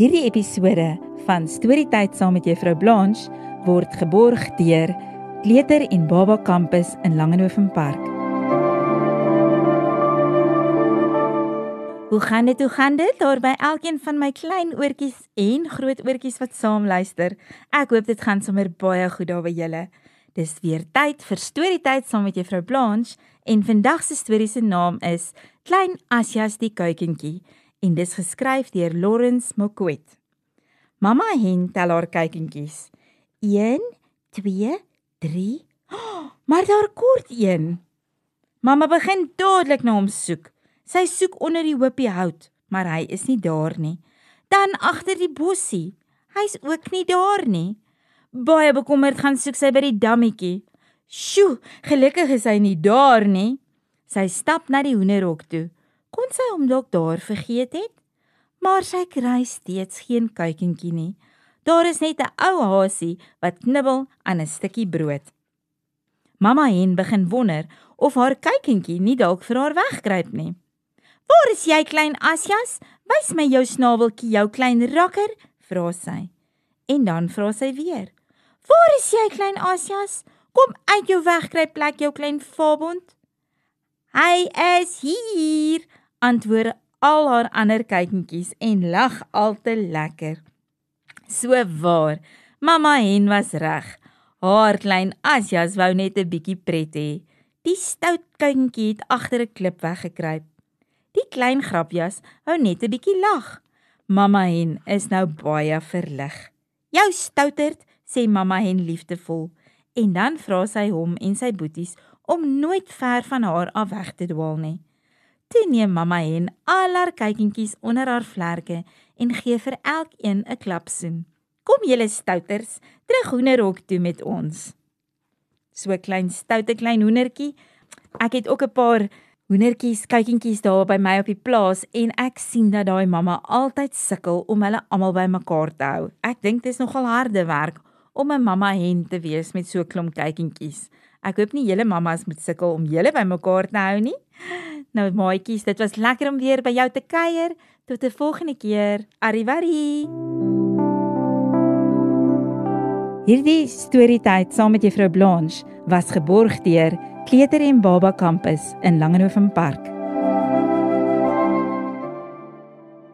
Hierdie episode van Storytyd saam met Juffrou Blanche word geborg deur Kleuter en Baba Campus in Langenhoven Park. Hoe gaan dit daar by elkeen van my klein oortjies en groot oortjies wat saam luister? Ek hoop dit gaan sommer baie goed daar by julle. Dis weer tyd vir Storytyd saam met Juffrou Blanche en vandag se storie se naam is Klein Asjas die kuikentjie en dis geskryf deur Lawrence Mokwet. Mamma hen tel haar kuikentjies. 1, 2, 3. Maar daar kort een. Mamma begin dadelik na hom soek. Sy soek onder die hoopie hout, maar hy is nie daar nie. Dan agter die bossie. Hy's ook nie daar nie. Baie bekommerd gaan soek sy by die dammetjie. Sjoe, gelukkig is hy nie daar nie. Sy stap na die hoenderhok toe. Kon sy hom dalk daar vergeet het? Maar sy kry steeds geen kuikentjie nie. Daar is net 'n ou hasie wat knibbel aan 'n stukkie brood. Mamma hen begin wonder of haar kuikentjie nie dalk vir haar wegkruip nie. Waar is jy, klein Asjas? Wys my jou snaweltjie, jou klein rakker, vra sy. En dan vra sy weer. Waar is jy, klein Asjas? Kom uit jou wegkruipplek, jou klein vaabond. Hy is hier, antwoord al haar ander kuikentjies en lag al te lekker. So waar, mamma hen was reg. Haar klein Asjas wou net 'n bietjie pret hê. Die stout kuikentjie het agter 'n klip weggekruip. Die klein grapjas wou net 'n bietjie lag. Mamma hen is nou baie verlig. Jou stouterd, sê mamma hen liefdevol, en dan vra sy hom en sy boeties om nooit ver van haar af weg te dwaal nie. Toe neem mamma hen al haar kuikentjies onder haar vlerke en gee vir elkeen 'n klapsoen. Kom julle stouters, terug hoenderhok toe met ons. So klein stoute klein hoendertjie. Ek het ook 'n paar hoendertjies, kuikentjies daar by my op die plaas en ek sien dat daai mamma altyd sukkel om hulle almal by mekaar te hou. Ek dink dit is nogal harde werk om 'n mamma hen te wees met so 'n klomp kuikentjies. Ek hoop nie julle mammas moet sukkel om julle by mekaar te hou nie. Nou maatjies, dit was lekker om weer by jou te kuier. Tot 'n volgende keer. Arrivederci. Hierdie Storytyd saam met Juffrou Blanche was geborg deur Kleuter en Baba Campus in Langenhoven Park.